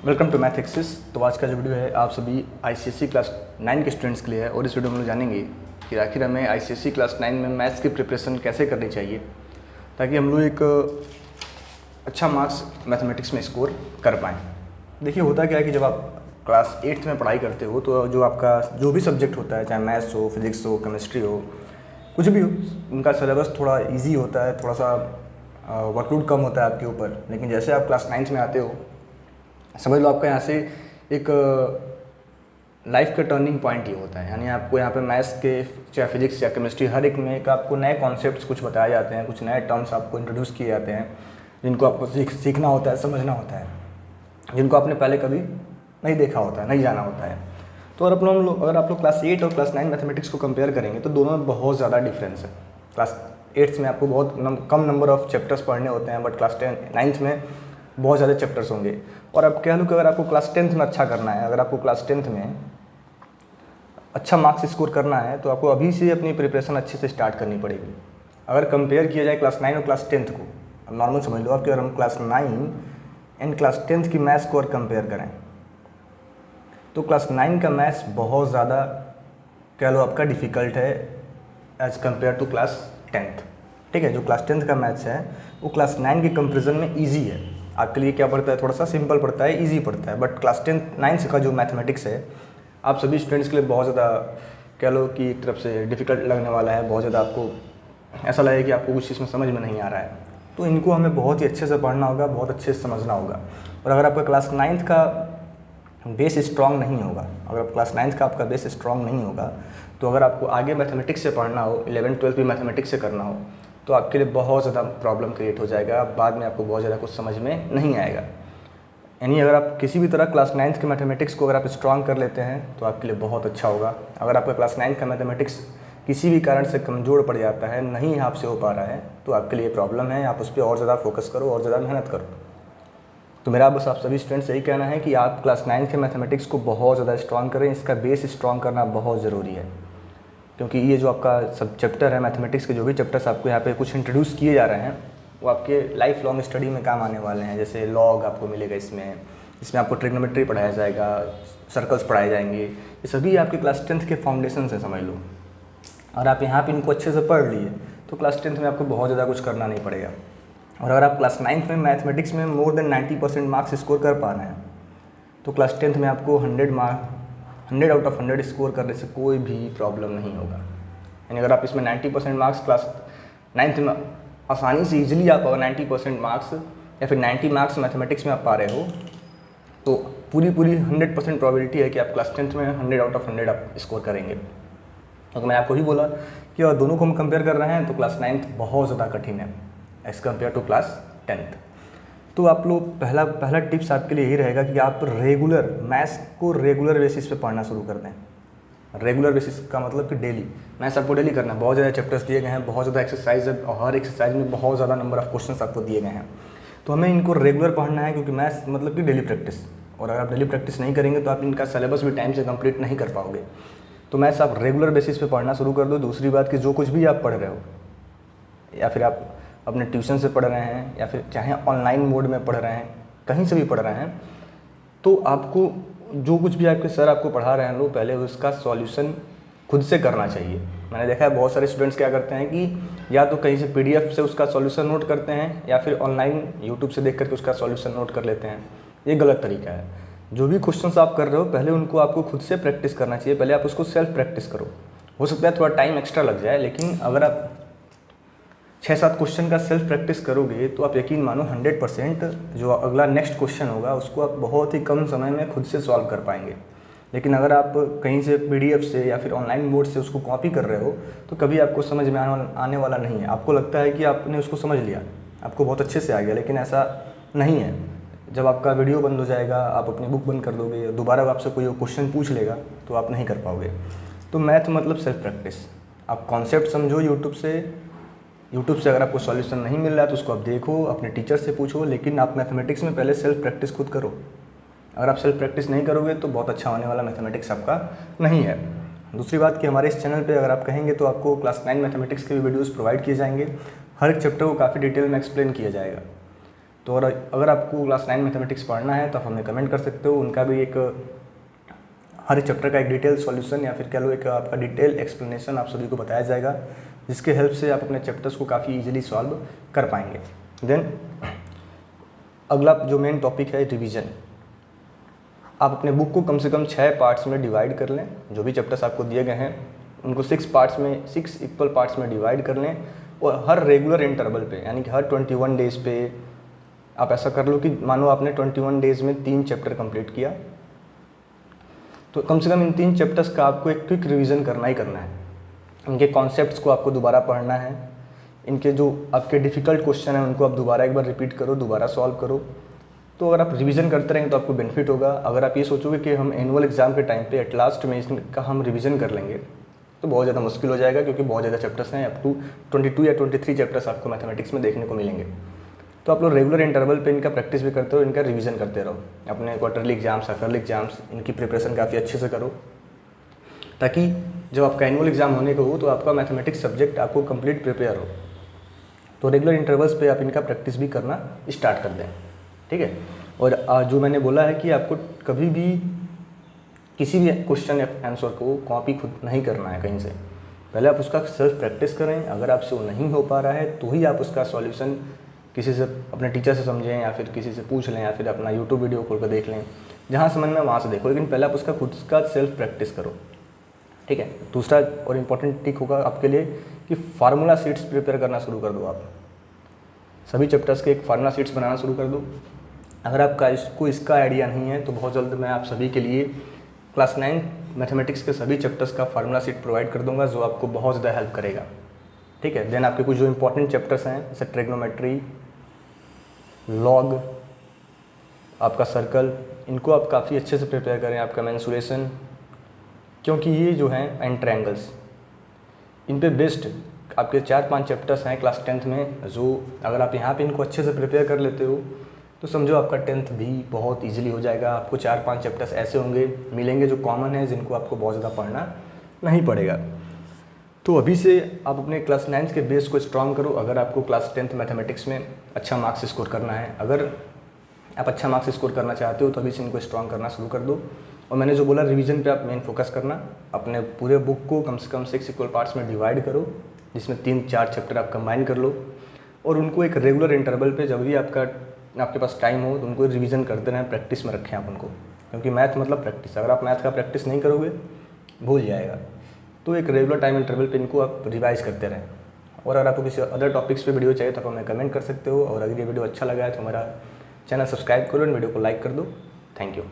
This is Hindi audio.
Welcome to math axis. तो आज का जो वीडियो है आप सभी आईसीएसई क्लास 9 के स्टूडेंट्स के लिए है और इस वीडियो में हम लोग जानेंगे कि आखिर हमें आईसीएसई क्लास 9 में मैथ्स की प्रिपरेशन कैसे करनी चाहिए ताकि हम लोग एक अच्छा मार्क्स मैथमेटिक्स में स्कोर कर पाएँ। देखिए होता क्या है कि जब आप क्लास 8th में पढ़ाई करते हो तो जो आपका जो भी सब्जेक्ट होता है, चाहे मैथ्स हो, फिजिक्स हो, केमिस्ट्री हो, कुछ भी हो, उनका सिलेबस थोड़ा ईजी होता है, थोड़ा सा वर्कलोड कम होता है आपके ऊपर। लेकिन जैसे आप क्लास 9th में आते हो, समझ लो आपका यहाँ से एक लाइफ का टर्निंग पॉइंट ये होता है। यानी आपको यहाँ पे मैथ्स के चाहे फिजिक्स या केमिस्ट्री हर एक में एक आपको नए कॉन्सेप्ट्स कुछ बताए जाते हैं, कुछ नए टर्म्स आपको इंट्रोड्यूस किए जाते हैं जिनको आपको सीखना होता है, समझना होता है, जिनको आपने पहले कभी नहीं देखा होता है, नहीं जाना होता है। तो अगर आप लोग क्लास 8 और क्लास 9 मैथमेटिक्स को कंपेयर करेंगे तो दोनों में बहुत ज़्यादा डिफरेंस है। क्लास 8th में आपको बहुत कम नंबर ऑफ चैप्टर्स पढ़ने होते हैं, बट क्लास 9th में बहुत ज़्यादा चैप्टर्स होंगे। और अब कह लूँ कि अगर आपको क्लास 10th में अच्छा करना है, अगर आपको क्लास 10th में अच्छा मार्क्स स्कोर करना है तो आपको अभी से अपनी प्रिपरेशन अच्छे से स्टार्ट करनी पड़ेगी। अगर कंपेयर किया जाए क्लास 9 और क्लास 10th को, अब नॉर्मल समझ लो आप कि अगर हम क्लास 9 एंड क्लास 10th की मैथ्स को और कंपेयर करें तो क्लास 9 का मैथ्स बहुत ज़्यादा कह लो आपका डिफ़िकल्ट है as compare to class 10th। ठीक है, जो क्लास 10th का मैथ्स है वो क्लास 9 के कंपेरिजन में ईजी है। आपके लिए क्या पड़ता है, थोड़ा सा सिंपल पड़ता है, ईजी पड़ता है। बट क्लास 9th का जो मैथमेटिक्स है आप सभी स्टूडेंट्स के लिए बहुत ज़्यादा कह लो कि एक तरफ से डिफ़िकल्ट लगने वाला है। बहुत ज़्यादा आपको ऐसा लगेगा कि आपको कुछ चीज़ में समझ में नहीं आ रहा है। तो इनको हमें बहुत ही अच्छे से पढ़ना होगा, बहुत अच्छे से समझना होगा। और अगर आपका क्लास 9th का बेस स्ट्रॉन्ग नहीं होगा, अगर क्लास 9th का आपका बेस स्ट्रॉन्ग नहीं होगा तो अगर आपको आगे मैथमेटिक्स से पढ़ना हो, 11th-12th भी मैथमेटिक्स से करना हो तो आपके लिए बहुत ज़्यादा प्रॉब्लम क्रिएट हो जाएगा। बाद में आपको बहुत ज़्यादा कुछ समझ में नहीं आएगा। यानी अगर आप किसी भी तरह क्लास 9th के मैथमेटिक्स को अगर आप स्ट्रॉन्ग कर लेते हैं तो आपके लिए बहुत अच्छा होगा। अगर आपका क्लास 9th का मैथमेटिक्स किसी भी कारण से कमज़ोर पड़ जाता है, नहीं आपसे हो पा रहा है, तो आपके लिए प्रॉब्लम है। आप उस पर और ज़्यादा फोकस करो और ज़्यादा मेहनत करो। तो मेरा बस आप सभी स्टूडेंट्स यही कहना है कि आप क्लास 9th के मैथमेटिक्स को बहुत ज़्यादा स्ट्रॉन्ग करें। इसका बेस स्ट्रॉन्ग करना बहुत ज़रूरी है, क्योंकि ये जो आपका सब चैप्टर है मैथमेटिक्स के, जो भी चैप्टर्स आपको यहाँ पे कुछ इंट्रोड्यूस किए जा रहे हैं वो आपके लाइफ लॉन्ग स्टडी में काम आने वाले हैं। जैसे लॉग आपको मिलेगा, इसमें आपको ट्रिग्नोमेट्री पढ़ाया जाएगा, सर्कल्स पढ़ाए जाएंगे। ये सभी आपके क्लास 10th के फाउंडेशन है, समझ लो। और आप यहाँ पे इनको अच्छे से पढ़ लिए तो क्लास 10th में आपको बहुत ज़्यादा कुछ करना नहीं पड़ेगा। और अगर आप क्लास 9th में मैथमेटिक्स में मोर देन 90% मार्क्स स्कोर कर पा रहे हैं तो क्लास 10th में आपको 100 आउट ऑफ 100 स्कोर करने से कोई भी प्रॉब्लम नहीं होगा। यानी अगर आप इसमें 90% मार्क्स क्लास 9th में आसानी से ईजिली आप अगर 90% मार्क्स या फिर 90 मार्क्स मैथमेटिक्स में आप पा रहे हो तो पूरी 100% प्रोबेबिलिटी है कि आप क्लास 10th में 100 आउट ऑफ 100 आप स्कोर करेंगे। तो मैं आपको ही बोला कि अगर दोनों को हम कंपेयर कर रहे हैं तो क्लास 9th बहुत ज़्यादा कठिन है as compare to class 10th। तो आप लोग पहला टिप्स आपके लिए यही रहेगा कि आप रेगुलर मैथ्स को रेगुलर बेसिस पे पढ़ना शुरू कर दें। रेगुलर बेसिस का मतलब कि डेली मैथ्स आपको डेली करना है। बहुत ज़्यादा चैप्टर्स दिए गए हैं, बहुत ज़्यादा एक्सरसाइज है और हर एक्सरसाइज में बहुत ज़्यादा नंबर ऑफ क्वेश्चंस आपको दिए गए हैं। तो हमें इनको रेगुलर पढ़ना है, क्योंकि मैथ्स मतलब कि डेली प्रैक्टिस। और अगर आप डेली प्रैक्टिस नहीं करेंगे तो आप इनका सिलेबस भी टाइम से कंप्लीट नहीं कर पाओगे। तो मैथ्स आप रेगुलर बेसिस पे पढ़ना शुरू कर दो। दूसरी बात कि जो कुछ भी आप पढ़ रहे हो, या फिर आप अपने ट्यूशन से पढ़ रहे हैं या फिर चाहे ऑनलाइन मोड में पढ़ रहे हैं, कहीं से भी पढ़ रहे हैं, तो आपको जो कुछ भी आपके सर आपको पढ़ा रहे हैं लोग, पहले उसका सॉल्यूशन खुद से करना चाहिए। मैंने देखा है बहुत सारे स्टूडेंट्स क्या करते हैं कि या तो कहीं से PDF से उसका सॉल्यूशन नोट करते हैं या फिर ऑनलाइन यूट्यूब से देख करके उसका सॉल्यूशन नोट कर लेते हैं। ये गलत तरीका है। जो भी क्वेश्चंस आप कर रहे हो पहले उनको आपको खुद से प्रैक्टिस करना चाहिए। पहले आप उसको सेल्फ प्रैक्टिस करो। हो सकता है थोड़ा टाइम एक्स्ट्रा लग जाए, लेकिन अगर आप 6-7 क्वेश्चन का सेल्फ प्रैक्टिस करोगे तो आप यकीन मानो 100% जो अगला नेक्स्ट क्वेश्चन होगा उसको आप बहुत ही कम समय में खुद से सॉल्व कर पाएंगे। लेकिन अगर आप कहीं से PDF से या फिर ऑनलाइन मोड से उसको कॉपी कर रहे हो तो कभी आपको समझ में आने वाला नहीं है। आपको लगता है कि आपने उसको समझ लिया, आपको बहुत अच्छे से आ गया, लेकिन ऐसा नहीं है। जब आपका वीडियो बंद हो जाएगा, आप अपनी बुक बंद कर दोगे, दोबारा आपसे कोई क्वेश्चन पूछ लेगा तो आप नहीं कर पाओगे। तो मैथ मतलब सेल्फ प्रैक्टिस। आप कॉन्सेप्ट समझो यूट्यूब से अगर आपको सॉल्यूशन नहीं मिल रहा है तो उसको आप देखो, अपने टीचर से पूछो, लेकिन आप मैथमेटिक्स में पहले सेल्फ प्रैक्टिस खुद करो। अगर आप सेल्फ प्रैक्टिस नहीं करोगे तो बहुत अच्छा होने वाला मैथमेटिक्स आपका नहीं है। दूसरी बात कि हमारे इस चैनल पे अगर आप कहेंगे तो आपको क्लास 9 मैथमेटिक्स के भी वीडियोस प्रोवाइड किए जाएंगे। हर एक चैप्टर को काफ़ी डिटेल में एक्सप्लेन किया जाएगा। तो अगर आपको क्लास 9 मैथमेटिक्स पढ़ना है तो आप हमें कमेंट कर सकते हो। उनका भी एक हर चैप्टर का एक डिटेल सॉल्यूशन या फिर कह लो एक आपका डिटेल एक्सप्लेनेशन आप सभी को बताया जाएगा, जिसके हेल्प से आप अपने चैप्टर्स को काफ़ी इजीली सॉल्व कर पाएंगे। देन अगला जो मेन टॉपिक है रिवीजन। आप अपने बुक को कम से कम 6 पार्ट्स में डिवाइड कर लें। जो भी चैप्टर्स आपको दिए गए हैं उनको 6 इक्वल पार्ट्स में डिवाइड कर लें, और हर रेगुलर इंटरवल पे यानी कि हर 21 डेज़ पे आप ऐसा कर लो कि मानो आपने 21 डेज़ में 3 चैप्टर कंप्लीट किया, तो कम से कम इन 3 चैप्टर्स का आपको एक क्विक रिवीजन करना ही करना है। इनके कॉन्सेप्ट्स को आपको दोबारा पढ़ना है, इनके जो आपके डिफ़िकल्ट क्वेश्चन हैं उनको आप दोबारा एक बार रिपीट करो, दोबारा सॉल्व करो। तो अगर आप रिवीजन करते रहेंगे तो आपको बेनिफिट होगा। अगर आप ये सोचोगे कि हम एनुअल एग्ज़ाम के टाइम पे एट लास्ट में इसका हम रिवीजन कर लेंगे तो बहुत ज़्यादा मुश्किल हो जाएगा, क्योंकि बहुत ज़्यादा चैप्टर्स हैं, अप टू 22 या 23 चैप्टर्स आपको मैथमेटिक्स में देखने को मिलेंगे। तो आप लोग रेगुलर इंटरवल पे इनका प्रैक्टिस भी करते हो, इनका रिवीजन करते रहो। अपने क्वार्टरली एग्जाम्स, हाफ एग्जाम्स, इनकी प्रिपरेशन काफ़ी अच्छे से करो, ताकि जब आपका एनुअल एग्ज़ाम होने को हो तो आपका मैथमेटिक्स सब्जेक्ट आपको कंप्लीट प्रिपेयर हो। तो रेगुलर इंटरवल्स पे आप इनका प्रैक्टिस भी करना स्टार्ट कर दें, ठीक है। और जो मैंने बोला है कि आपको कभी भी किसी भी क्वेश्चन या आंसर को कॉपी खुद नहीं करना है कहीं से, पहले आप उसका सेल्फ प्रैक्टिस करें। अगर आपसे वो नहीं हो पा रहा है तो ही आप उसका सॉल्यूशन किसी से, अपने टीचर से समझें या फिर किसी से पूछ लें या फिर अपना यूट्यूब वीडियो खोल कर देख लें, जहाँ समझ में वहाँ से देखो, लेकिन पहले आप उसका खुद का सेल्फ प्रैक्टिस करो, ठीक है। दूसरा और इम्पॉर्टेंट टिक होगा आपके लिए कि फार्मूला शीट्स प्रिपेयर करना शुरू कर दो। आप सभी चैप्टर्स के एक फार्मूला शीट्स बनाना शुरू कर दो। अगर आपका इसका आइडिया नहीं है तो बहुत जल्द मैं आप सभी के लिए क्लास 9 मैथमेटिक्स के सभी चैप्टर्स का फार्मूला शीट प्रोवाइड कर दूंगा, जो आपको बहुत ज़्यादा हेल्प करेगा, ठीक है। देन आपके कुछ जो इंपॉर्टेंट चैप्टर्स हैं जैसे ट्रिग्नोमेट्री, लॉग, आपका सर्कल, इनको आप काफ़ी अच्छे से प्रिपेयर करें। आपका मेंसुरेशन, क्योंकि ये जो हैं एंड ट्रायंगल्स, इन पे बेस्ड आपके 4-5 चैप्टर्स हैं क्लास 10th में, जो अगर आप यहाँ पे इनको अच्छे से प्रिपेयर कर लेते हो तो समझो आपका 10th भी बहुत इजीली हो जाएगा। आपको 4-5 चैप्टर्स ऐसे होंगे मिलेंगे जो कॉमन है, जिनको आपको बहुत ज़्यादा पढ़ना नहीं पड़ेगा। तो अभी से आप अपने क्लास 9th के बेस को स्ट्रॉन्ग करो। अगर आपको क्लास 10th मैथमेटिक्स में अच्छा मार्क्स स्कोर करना है, अगर आप अच्छा मार्क्स स्कोर करना चाहते हो तो अभी से इनको स्ट्रॉन्ग करना शुरू कर दो। और मैंने जो बोला रिवीजन पे आप मेन फोकस करना, अपने पूरे बुक को कम से कम 6 इक्वल पार्ट्स में डिवाइड करो, जिसमें 3-4 चैप्टर आप कंबाइन कर लो, और उनको एक रेगुलर इंटरवल पे जब भी आपके पास टाइम हो तो उनको रिवीजन करते रहें, प्रैक्टिस में रखें आप उनको, क्योंकि मैथ मतलब प्रैक्टिस। अगर आप मैथ का प्रैक्टिस नहीं करोगे भूल जाएगा। तो एक रेगुलर टाइम इंटरवल पे इनको आप रिवाइज करते रहें। और अगर आपको किसी अदर टॉपिक्स पे वीडियो चाहिए तो आप हमें कमेंट कर सकते हो। और अगर ये वीडियो अच्छा लगा है तो हमारा चैनल सब्सक्राइब करो और वीडियो को लाइक कर दो। Thank you.